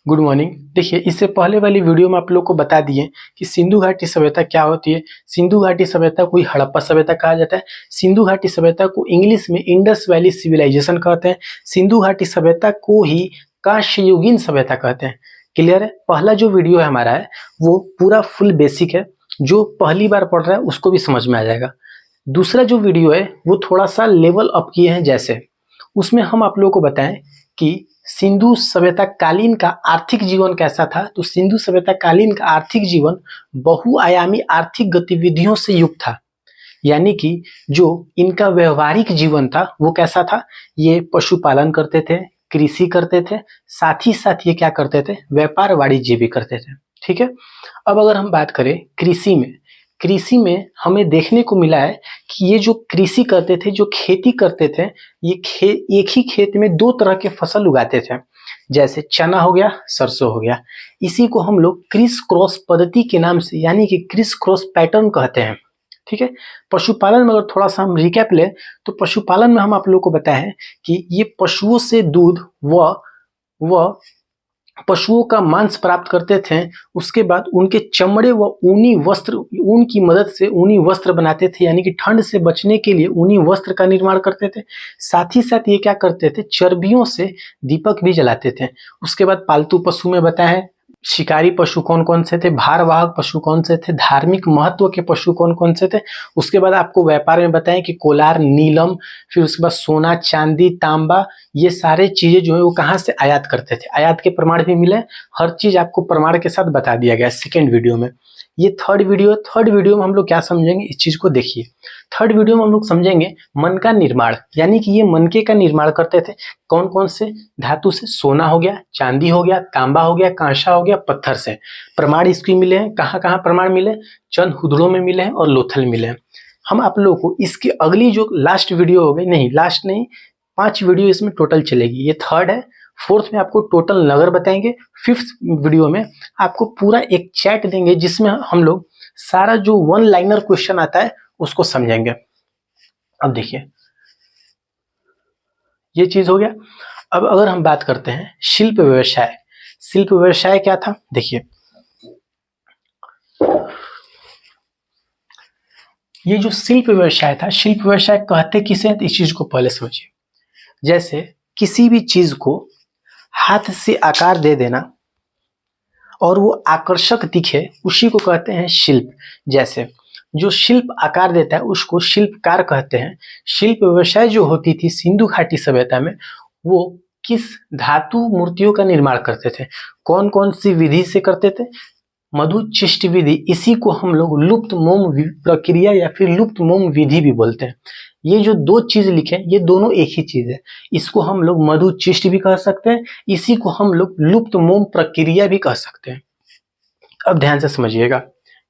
Good morning. देखिए, इससे पहले वाली वीडियो में आप लोग को बता दिए कि सिंधु घाटी सभ्यता क्या होती है। सिंधु घाटी सभ्यता को हड़प्पा सभ्यता कहा जाता है। सिंधु घाटी सभ्यता को इंग्लिश में इंडस वैली सिविलाइजेशन कहते हैं। सिंधु घाटी सभ्यता को ही कांस्ययुगीन सभ्यता कहते हैं। क्लियर है? पहला जो वीडियो है हमारा है वो पूरा फुल बेसिक है, जो पहली बार पढ़ रहा है उसको भी समझ में आ जाएगा। दूसरा जो वीडियो है वो थोड़ा सा लेवल अप किए हैं, जैसे उसमें हम आप लोगों को बताएं कि सिंधु सभ्यता कालीन का आर्थिक जीवन कैसा था। तो सिंधु सभ्यता कालीन का आर्थिक जीवन बहुआयामी आर्थिक गतिविधियों से युक्त था, यानी कि जो इनका व्यवहारिक जीवन था वो कैसा था। ये पशुपालन करते थे, कृषि करते थे, साथ ही साथ ये क्या करते थे, व्यापार वाणिज्य भी करते थे। ठीक है। अब अगर हम बात करें कृषि में हमें देखने को मिला है कि ये जो कृषि करते थे, जो खेती करते थे, ये एक ही खेत में दो तरह के फसल उगाते थे, जैसे चना हो गया, सरसों हो गया। इसी को हम लोग क्रिस क्रॉस पद्धति के नाम से, यानी कि क्रिस क्रॉस पैटर्न कहते हैं। ठीक है। पशुपालन में अगर थोड़ा सा हम रिकैप लें तो पशुपालन में हम आप लोगों को बताए हैं कि ये पशुओं से दूध व पशुओं का मांस प्राप्त करते थे। उसके बाद उनके चमड़े व ऊनी वस्त्र, ऊन की मदद से ऊनी वस्त्र बनाते थे, यानी कि ठंड से बचने के लिए ऊनी वस्त्र का निर्माण करते थे। साथ ही साथ ये क्या करते थे, चर्बियों से दीपक भी जलाते थे। उसके बाद पालतू पशु में बताया है शिकारी पशु कौन कौन से थे, भारवाहक पशु कौन से थे, धार्मिक महत्व के पशु कौन कौन से थे। उसके बाद आपको व्यापार में बताएं कि कोलार, नीलम, फिर उसके बाद सोना, चांदी, तांबा, ये सारे चीजें जो है वो कहाँ से आयात करते थे। आयात के प्रमाण भी मिले, हर चीज आपको प्रमाण के साथ बता दिया गया सेकेंड वीडियो में। ये थर्ड वीडियो में हम लोग क्या समझेंगे, इस चीज को देखिए। थर्ड वीडियो में हम लोग समझेंगे मन का निर्माण, यानी कि ये मनके का निर्माण करते थे। कौन कौन से धातु से, सोना हो गया, चांदी हो गया, तांबा हो गया, कांसा हो गया, पत्थर से। प्रमाण इसके मिले हैं, कहाँ कहाँ प्रमाण मिले, चंद हुदड़ों में मिले हैं और लोथल मिले हैं। हम आप लोगों को इसकी अगली जो लास्ट वीडियो हो गई, नहीं लास्ट नहीं, 5 वीडियो इसमें टोटल चलेगी। ये थर्ड है, फोर्थ में आपको टोटल नगर बताएंगे, फिफ्थ वीडियो में आपको पूरा एक चैट देंगे जिसमें हम लोग सारा जो वन लाइनर क्वेश्चन आता है उसको समझेंगे। अब देखिए, ये चीज हो गया। अब अगर हम बात करते हैं शिल्प व्यवसाय, शिल्प व्यवसाय क्या था, देखिए ये जो शिल्प व्यवसाय था, शिल्प व्यवसाय कहते किसे हैं, तो इस चीज को पहले समझिए। जैसे किसी भी चीज को हाथ से आकार दे देना और वो आकर्षक दिखे, उसी को कहते हैं शिल्प। जैसे जो शिल्प आकार देता है उसको शिल्पकार कहते हैं। शिल्प व्यवसाय जो होती थी सिंधु घाटी सभ्यता में, वो किस धातु मूर्तियों का निर्माण करते थे, कौन कौन सी विधि से करते थे, मधुचिष्ट विधि। इसी को हम लोग लुप्त मोम प्रक्रिया या फिर लुप्त मोम विधि भी बोलते हैं। ये जो दो चीज लिखे ये दोनों एक ही चीज है। इसको हम लोग मधुचिष्ट भी कह सकते हैं, इसी को हम लोग लुप्त मोम प्रक्रिया भी कह सकते हैं। अब ध्यान से समझिएगा,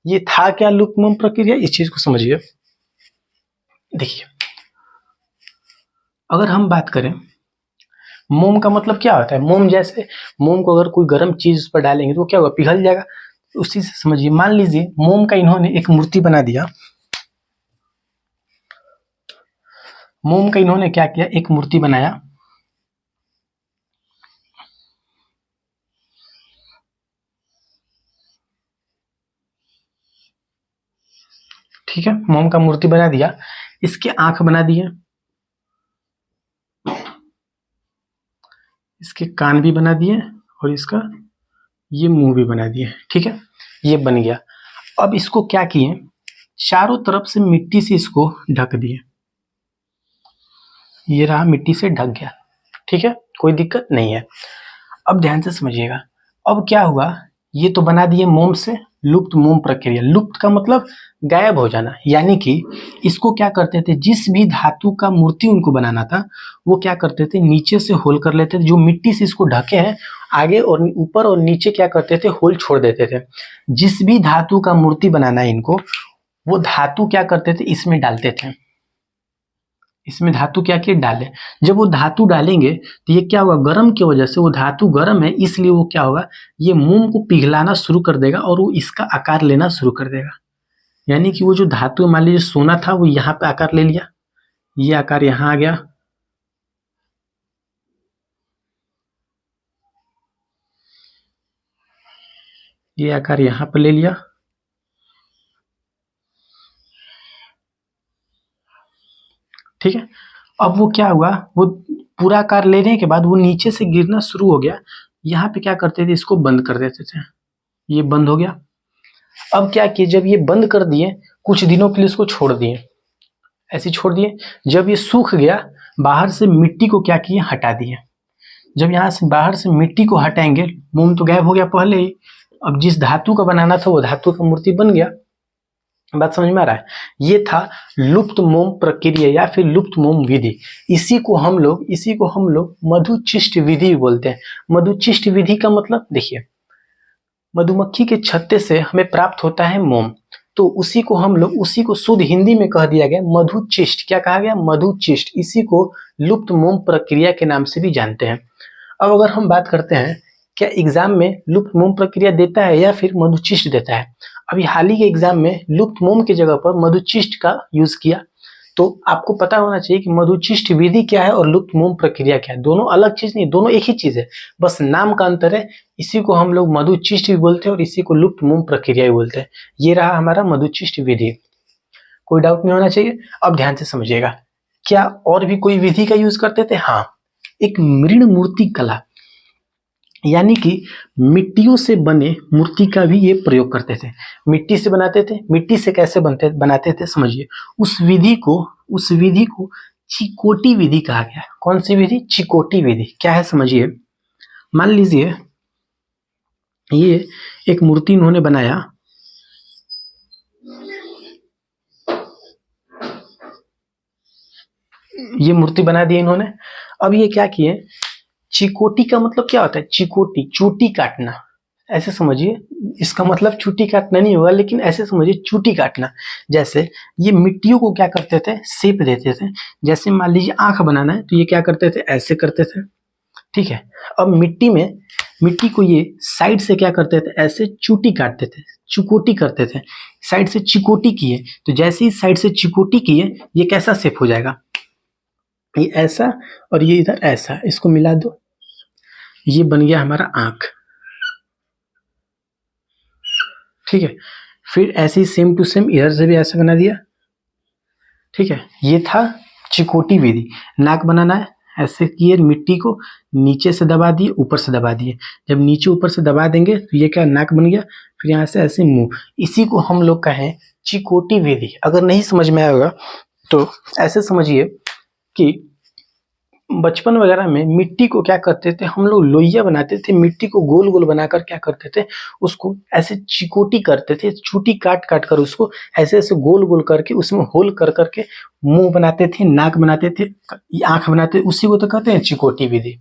ये था क्या लुप्त मोम प्रक्रिया, इस चीज को समझिए। देखिए, अगर हम बात करें मोम का मतलब क्या होता है, मोम जैसे मोम को अगर कोई गर्म चीज उस पर डालेंगे तो क्या होगा, पिघल जाएगा। उसी से समझिए, मान लीजिए मोम का इन्होंने एक मूर्ति बना दिया। मोम का इन्होंने क्या किया, एक मूर्ति बनाया। ठीक है, मोम का मूर्ति बना दिया, इसके आंख बना दिए, इसके कान भी बना दिए और इसका ये मुंह भी बना दिए। ठीक है, ये बन गया। अब इसको क्या किए, चारों तरफ से मिट्टी से इसको ढक दिए। ये रहा, मिट्टी से ढक गया। ठीक है, कोई दिक्कत नहीं है। अब ध्यान से समझिएगा, अब क्या हुआ, ये तो बना दिए मोम से, लुप्त मोम प्रक्रिया। लुप्त का मतलब गायब हो जाना, यानी कि इसको क्या करते थे, जिस भी धातु का मूर्ति उनको बनाना था वो क्या करते थे, नीचे से होल कर लेते थे। जो मिट्टी से इसको ढके हैं, आगे और ऊपर और नीचे क्या करते थे, होल छोड़ देते थे। जिस भी धातु का मूर्ति बनाना है इनको, वो धातु क्या करते थे, इसमें डालते थे। इसमें धातु क्या किए, डाले। जब वो धातु डालेंगे तो ये क्या होगा, गर्म की वजह से, वो धातु गर्म है इसलिए वो क्या होगा, ये मोम को पिघलाना शुरू कर देगा और वो इसका आकार लेना शुरू कर देगा। यानी कि वो जो धातु मान लीजिए सोना था वो यहाँ पे आकार ले लिया, ये आकार यहाँ आ गया, ये आकार यहाँ पर ले लिया, ठीक है। अब वो क्या हुआ, वो पूरा आकार लेने के बाद वो नीचे से गिरना शुरू हो गया। यहाँ पे क्या करते थे, इसको बंद कर देते थे, ये बंद हो गया। अब क्या किए, जब ये बंद कर दिए कुछ दिनों के लिए इसको छोड़ दिए, ऐसे छोड़ दिए। जब ये सूख गया, बाहर से मिट्टी को क्या किए, हटा दिए। जब यहाँ से बाहर से मिट्टी को हटाएंगे, मोम तो गायब हो गया पहले ही। अब जिस धातु का बनाना था वो धातु का मूर्ति बन गया। बात समझ में आ रहा है। ये था लुप्त मोम प्रक्रिया या फिर लुप्त मोम विधि। इसी को हम लोग मधुचिष्ट विधि बोलते हैं। मधुचिष्ट विधि का मतलब देखिए, मधुमक्खी के छत्ते से हमें प्राप्त होता है मोम, तो उसी को शुद्ध हिंदी में कह दिया गया मधुचिष्ट। क्या कहा गया, मधुचिष्ट। इसी को लुप्त मोम प्रक्रिया के नाम से भी जानते हैं। अब अगर हम बात करते हैं क्या एग्जाम में लुप्त मोम प्रक्रिया देता है या फिर मधुचिष्ट देता है, अभी हाल ही के एग्जाम में लुप्त मोम की जगह पर मधुचिष्ट का यूज किया। तो आपको पता होना चाहिए कि मधुचिष्ट विधि क्या है और लुप्त मोम प्रक्रिया क्या है। दोनों अलग चीज नहीं, दोनों एक ही चीज है, बस नाम का अंतर है। इसी को हम लोग मधुचिष्ट भी बोलते हैं और इसी को लुप्त मोम प्रक्रिया भी बोलते हैं। ये रहा हमारा मधुचिष्ट विधि, कोई डाउट नहीं होना चाहिए। अब ध्यान से समझिएगा, क्या और भी कोई विधि का यूज करते थे? हाँ, एक मृण मूर्ति कला, यानी कि मिट्टियों से बने मूर्ति का भी ये प्रयोग करते थे। मिट्टी से बनाते थे। मिट्टी से कैसे बनाते थे समझिए। उस विधि को चिकोटी विधि कहा गया। कौन सी विधि? चिकोटी विधि। क्या है समझिए। मान लीजिए ये एक मूर्ति इन्होंने बनाया, ये मूर्ति बना दी इन्होंने। अब ये क्या किए, चिकोटी का मतलब क्या होता है? चिकोटी, चोटी काटना, ऐसे समझिए। इसका मतलब चूटी काटना नहीं होगा, लेकिन ऐसे समझिए चूटी काटना। जैसे ये मिट्टियों को क्या करते थे, शेप देते थे। जैसे मान लीजिए आंख बनाना है तो ये क्या करते थे, ऐसे करते थे, ठीक है। अब मिट्टी को ये साइड से क्या करते थे, ऐसे चूटी काटते थे, चुकोटी करते थे। साइड से चिकोटी किए तो जैसे ही साइड से चिकोटी किए, ये कैसा शेप हो जाएगा, ये ऐसा और ये इधर ऐसा, इसको मिला दो, ये बन गया हमारा आंख, ठीक है। फिर ऐसे ही सेम टू सेम इधर से भी ऐसे बना दिया, ठीक है। ये था चिकोटी विधि। नाक बनाना है, ऐसे किए, मिट्टी को नीचे से दबा दिए, ऊपर से दबा दिए। जब नीचे ऊपर से दबा देंगे तो ये क्या, नाक बन गया। फिर यहाँ से ऐसे मुंह। इसी को हम लोग कहें चिकोटी विधि। अगर नहीं समझ में आएगा तो ऐसे समझिए कि बचपन वगैरह में मिट्टी को क्या करते थे हम लोग, लोइया बनाते थे। मिट्टी को गोल गोल बनाकर क्या करते थे, उसको ऐसे चिकोटी करते थे, चूटी काट काट कर उसको ऐसे ऐसे गोल गोल करके उसमें होल कर करके मुंह बनाते थे, नाक बनाते थे, आंख बनाते थे। उसी को तो कहते हैं चिकोटी विधि।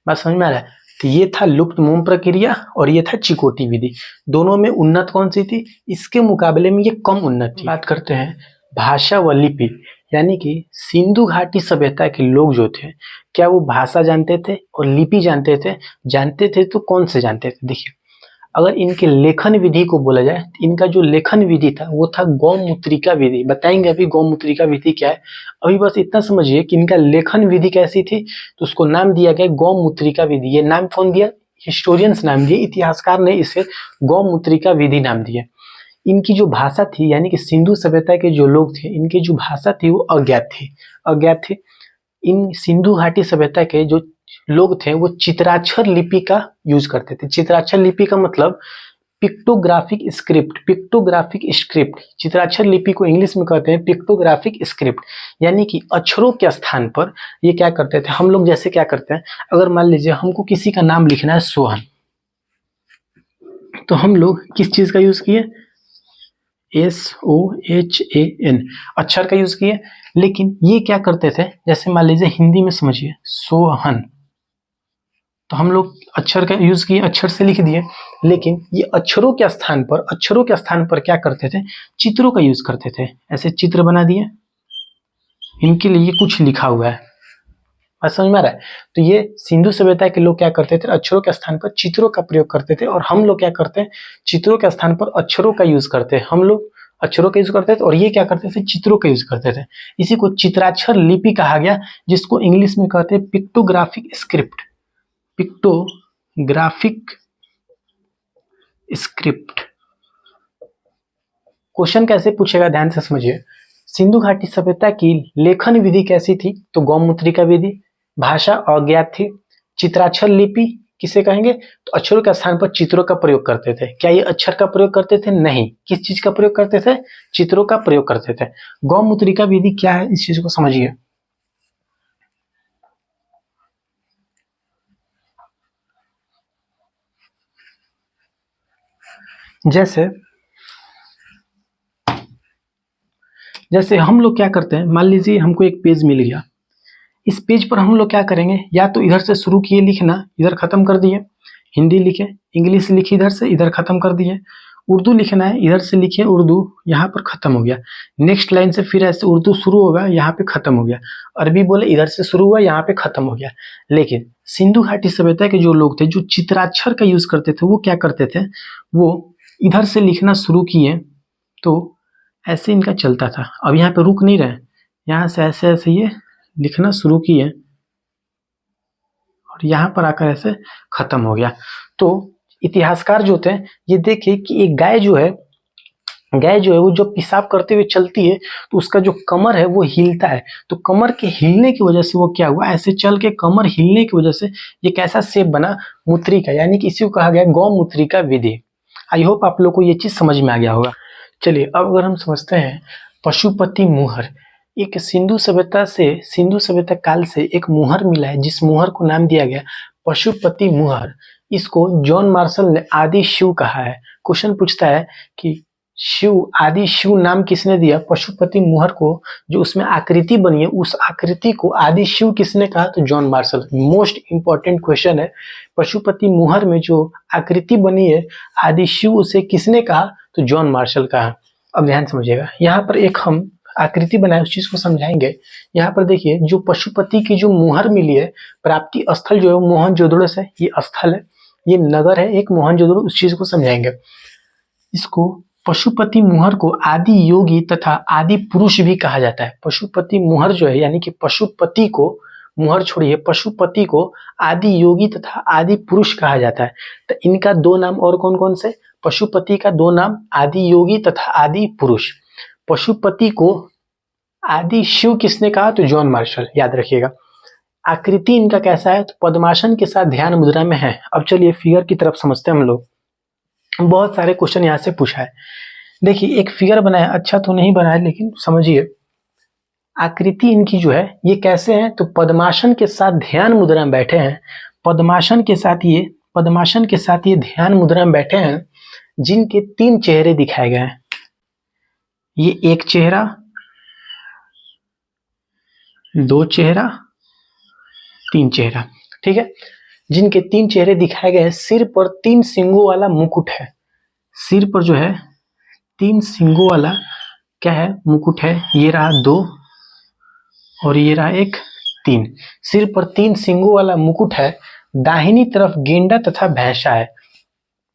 बात समझ में आ रहा है। तो ये था लुप्त मोम प्रक्रिया और ये था चिकोटी विधि। दोनों में उन्नत कौन सी थी? इसके मुकाबले में ये कम उन्नत थी। बात करते हैं भाषा व लिपि, यानी कि सिंधु घाटी सभ्यता के लोग जो थे, क्या वो भाषा जानते थे और लिपि जानते थे? जानते थे तो कौन से जानते थे? देखिए, अगर इनके लेखन विधि को बोला जाए तो इनका जो लेखन विधि था वो था गौमुद्रिका विधि। बताएंगे अभी गौमुद्रिका विधि क्या है। अभी बस इतना समझिए कि इनका लेखन विधि कैसी थी, तो उसको नाम दिया गया गौमुद्रिका विधि। ये नाम कौन दिया? हिस्टोरियंस नाम दिए, इतिहासकार ने इसे गौमुद्रिका विधि नाम दिया। इनकी जो भाषा थी, यानी कि सिंधु सभ्यता के जो लोग थे, इनकी जो भाषा थी वो अज्ञात थी। इन सिंधु घाटी सभ्यता के जो लोग थे वो चित्राक्षर लिपि का यूज करते थे। चित्राक्षर लिपि का मतलब पिक्टोग्राफिक स्क्रिप्ट। चित्राक्षर लिपि को इंग्लिश में कहते हैं पिक्टोग्राफिक स्क्रिप्ट, यानी कि अक्षरों के स्थान पर ये क्या करते थे हम लोग, जैसे क्या करते हैं, अगर मान लीजिए हमको किसी का नाम लिखना है सोहन, तो हम लोग किस चीज का यूज किए? SOHAN अक्षर का यूज किए। लेकिन ये क्या करते थे, जैसे मान लीजिए हिंदी में समझिए सोहन, तो हम लोग अक्षर का यूज किए, अक्षर से लिख दिए। लेकिन ये अक्षरों के स्थान पर क्या करते थे? चित्रों का यूज करते थे। ऐसे चित्र बना दिए, इनके लिए कुछ लिखा हुआ है। बात समझ में आ रहा है। तो ये सिंधु सभ्यता के लोग क्या करते थे, अक्षरों के स्थान पर चित्रों का प्रयोग करते थे। और हम लोग क्या करते हैं, चित्रों के स्थान पर अक्षरों का यूज करते हैं। हम लोग अक्षरों का यूज करते थे और ये क्या करते थे, चित्रों का यूज करते थे। इसी को चित्राक्षर लिपि कहा गया, जिसको इंग्लिश में कहते हैं पिक्टोग्राफिक स्क्रिप्ट। क्वेश्चन कैसे पूछेगा, ध्यान से समझिए। सिंधु घाटी सभ्यता की लेखन विधि कैसी थी, तो गौमुद्रिका विधि। भाषा अज्ञात थी। चित्राक्षर लिपि किसे कहेंगे, तो अक्षरों के स्थान पर चित्रों का प्रयोग करते थे। क्या ये अक्षर का प्रयोग करते थे, नहीं। किस चीज का प्रयोग करते थे, चित्रों का प्रयोग करते थे। गौमुद्रिका विधि क्या है, इस चीज को समझिए। जैसे हम लोग क्या करते हैं, मान लीजिए हमको एक पेज मिल गया। इस पेज पर हम लोग क्या करेंगे, या तो इधर से शुरू किए लिखना, इधर खत्म कर दिए। हिंदी लिखे, इंग्लिश लिखी इधर से, इधर खत्म कर दिए। उर्दू लिखना है, इधर से लिखिए उर्दू, यहाँ पर खत्म हो गया। नेक्स्ट लाइन से फिर ऐसे उर्दू शुरू होगा, यहाँ पे खत्म हो गया। अरबी बोले, इधर से शुरू हुआ, यहाँ पे खत्म हो गया। लेकिन सिंधु घाटी सभ्यता के जो लोग थे, जो चित्राक्षर का यूज करते थे, वो क्या करते थे, वो इधर से लिखना शुरू किए तो ऐसे इनका चलता था। अब यहाँ पे रुक नहीं रहे, यहाँ से ऐसे ऐसे ये लिखना शुरू किए और यहाँ पर आकर ऐसे खत्म हो गया। तो इतिहासकार जो होते हैं, ये देखे कि एक गाय जो है वो जब पेशाब करते हुए चलती है तो उसका जो कमर है वो हिलता है। तो कमर के हिलने की वजह से वो क्या हुआ, ऐसे चल के कमर हिलने की वजह से ये कैसा शेप बना, मुद्रिका, यानी कि इसी को कहा गया गौमुद्रिका विधि। आई होप आप लोग को ये चीज समझ में आ गया होगा। चलिए अब अगर हम समझते हैं पशुपति मुहर। एक सिंधु सभ्यता काल से एक मुहर मिला है, जिस मुहर को नाम दिया गया पशुपति मुहर। इसको जॉन मार्शल ने आदि शिव कहा है। क्वेश्चन पूछता है कि आदि शिव नाम किसने दिया पशुपति मुहर को, जो उसमें आकृति बनी है, उस आकृति को आदि शिव किसने कहा, तो John Marshall. Most important question है, पशुपति मुहर में जो आकृति बनी है आदि शिव, उसे किसने कहा, तो जॉन मार्शल कहा। अब ध्यान समझिएगा, यहाँ पर एक हम आकृति बनाए, उस चीज को समझाएंगे। यहाँ पर देखिए, जो पशुपति की जो मुहर मिली है, प्राप्ति स्थल जो है मोहनजोदड़ो से, ये स्थल है, ये नगर है एक मोहनजोदड़ो, उस चीज को समझाएंगे। इसको पशुपति मुहर को आदि योगी तथा आदि पुरुष भी कहा जाता है। पशुपति मुहर जो है, यानी कि पशुपति को, मुहर छोड़िए, पशुपति को आदि योगी तथा आदि पुरुष कहा जाता है। तो इनका दो नाम और कौन कौन से, पशुपति का दो नाम आदि योगी तथा आदि पुरुष। पशुपति को आदि शिव किसने कहा, तो जॉन मार्शल, याद रखिएगा। आकृति इनका कैसा है, तो पद्मासन के साथ ध्यान मुद्रा में है। अब चलिए फिगर की तरफ समझते हैं हम लोग। बहुत सारे क्वेश्चन यहाँ से पूछा है। देखिए एक फिगर बनाया, अच्छा तो नहीं बनाया, लेकिन समझिए आकृति इनकी जो है ये कैसे है, तो पद्मासन के साथ ध्यान मुद्रा में बैठे हैं। पद्मासन के साथ ये ध्यान मुद्रा में बैठे हैं, जिनके तीन चेहरे दिखाए गए हैं। ये एक चेहरा, दो चेहरा, तीन चेहरा, ठीक है। जिनके तीन चेहरे दिखाए गए हैं, सिर पर तीन सिंगों वाला मुकुट है। सिर पर जो है तीन सिंगों वाला क्या है, मुकुट है। ये रहा दो और ये रहा एक, तीन। सिर पर तीन सिंगों वाला मुकुट है। दाहिनी तरफ गेंडा तथा भैंसा है।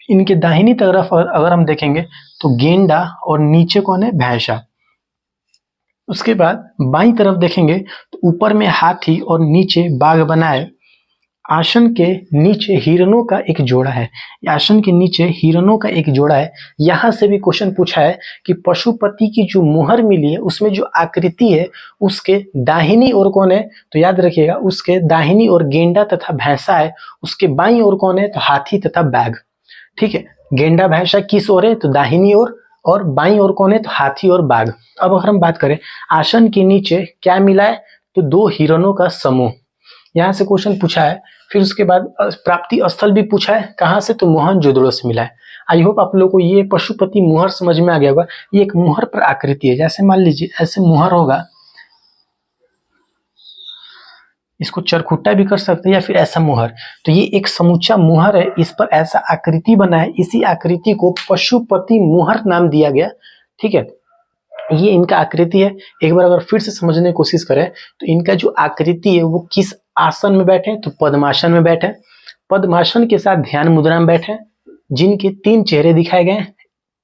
इनके दाहिनी तरफ अगर हम देखेंगे तो गेंडा और नीचे कौन है, भैंसा। उसके बाद बाईं तरफ देखेंगे तो ऊपर में हाथी और नीचे बाघ बना है। आसन के नीचे हिरणों का एक जोड़ा है। आसन के नीचे हिरणों का एक जोड़ा है। यहाँ से भी क्वेश्चन पूछा है कि पशुपति की जो मुहर मिली है उसमें जो आकृति है उसके दाहिनी ओर कौन है, तो याद रखिएगा उसके दाहिनी ओर गेंडा तथा भैंसा है। उसके बाईं ओर कौन है, तो हाथी तथा बाघ, ठीक है। गेंडा भैंसा किस ओर है, तो दाहिनी ओर, और बाईं ओर कौन है, तो हाथी और बाघ। अब अगर हम बात करें आसन के नीचे क्या मिला है, तो दो हिरणों का समूह। यहाँ से क्वेश्चन पूछा है। फिर उसके बाद प्राप्ति स्थल भी पूछा है, कहाँ से, तो मोहनजोदड़ो से मिला है। आई होप आप लोगों को ये पशुपति मुहर समझ में आ गया होगा। ये एक मुहर पर आकृति है। जैसे मान लीजिए ऐसे मुहर होगा, इसको चरखुट्टा भी कर सकते हैं या फिर ऐसा मुहर। तो ये एक समूचा मुहर है, इस पर ऐसा आकृति बना है। इसी आकृति को पशुपति मुहर नाम दिया गया, ठीक है। ये इनका आकृति है। एक बार अगर फिर से समझने की कोशिश करें तो इनका जो आकृति है वो किस आसन में बैठे, तो पद्मासन में बैठे। पद्मासन के साथ ध्यान मुद्रा में बैठे, जिनके तीन चेहरे दिखाए गए,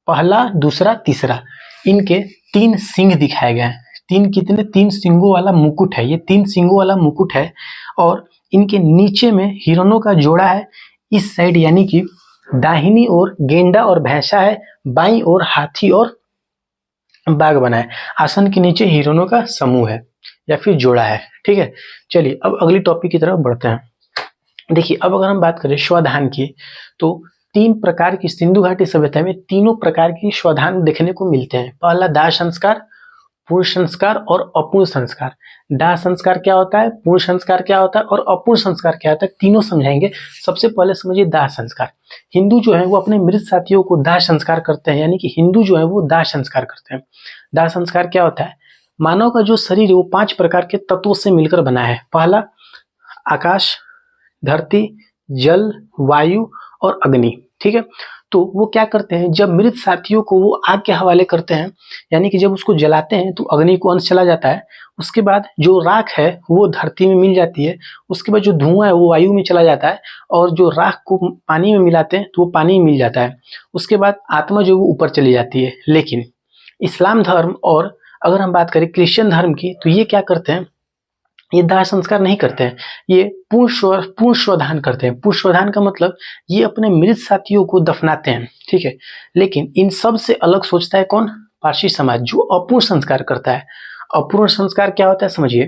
पहला, दूसरा, तीसरा। इनके तीन सिंह दिखाए गए हैं। तीन सिंगों वाला मुकुट है। ये तीन सिंगों वाला मुकुट है और इनके नीचे में हिरणों का जोड़ा है इस साइड, यानी कि दाहिनी ओर गेंडा और भैंसा है, बाईं ओर हाथी और बाघ बना है। आसन के नीचे हिरणों का समूह है या फिर जोड़ा है। ठीक है, चलिए अब अगली टॉपिक की तरफ बढ़ते हैं। देखिए, अब अगर हम बात करें स्वधान की, तो 3 प्रकार की सिंधु घाटी सभ्यता में तीनों प्रकार की स्वधान देखने को मिलते हैं। पहला दाह संस्कार, पूर्ण संस्कार और अपूर्ण संस्कार। दाह संस्कार क्या होता है, पूर्ण संस्कार क्या होता है और अपूर्ण संस्कार क्या होता है, तीनों समझाएंगे। सबसे पहले समझिए दाह संस्कार। हिंदू जो है वो अपने मृत साथियों को दाह संस्कार करते हैं, यानी कि हिंदू जो है वो दाह संस्कार करते हैं। दाह संस्कार क्या होता है, मानव का जो शरीर है वो 5 प्रकार के तत्वों से मिलकर बना है। पहला आकाश, धरती, जल, वायु और अग्नि। ठीक है, तो वो क्या करते हैं, जब मृत साथियों को वो आग के हवाले करते हैं, यानी कि जब उसको जलाते हैं तो अग्नि को अंश चला जाता है। उसके बाद जो राख है वो धरती में मिल जाती है। उसके बाद जो धुआं है वो वायु में चला जाता है, और जो राख को पानी में मिलाते हैं तो वो पानी में मिल जाता है। उसके बाद आत्मा जो वो ऊपर चली जाती है। लेकिन इस्लाम धर्म और अगर हम बात करें क्रिश्चियन धर्म की, तो ये क्या करते हैं, ये दाह संस्कार नहीं करते हैं, ये पूर्ण स्वधान करते हैं। पूर्ण स्वधान का मतलब ये अपने मृत साथियों को दफनाते हैं। ठीक है, लेकिन इन सब से अलग सोचता है कौन, पारसी समाज, जो अपूर्ण संस्कार करता है। अपूर्ण संस्कार क्या होता है समझिए।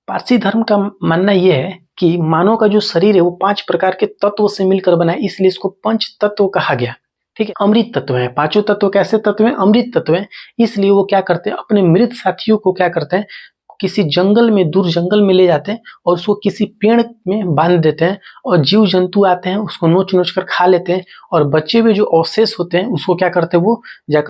पारसी धर्म का मानना यह है कि मानव का जो शरीर है वो 5 प्रकार के तत्वों से मिलकर बना है, इसलिए इसको पंच तत्व कहा गया। ठीक है, अमृत तत्व है, 5 तत्व कैसे तत्व हैं, अमृत तत्व हैं। इसलिए वो क्या करते हैं, अपने मृत साथियों को क्या करते हैं, किसी जंगल में, दूर जंगल में ले जाते हैं और उसको किसी पेड़ में बांध देते हैं, और जीव जंतु आते हैं उसको नोच नोच कर खा लेते हैं, और बचे हुए जो अवशेष होते हैं उसको क्या करते हैं, वो जाकर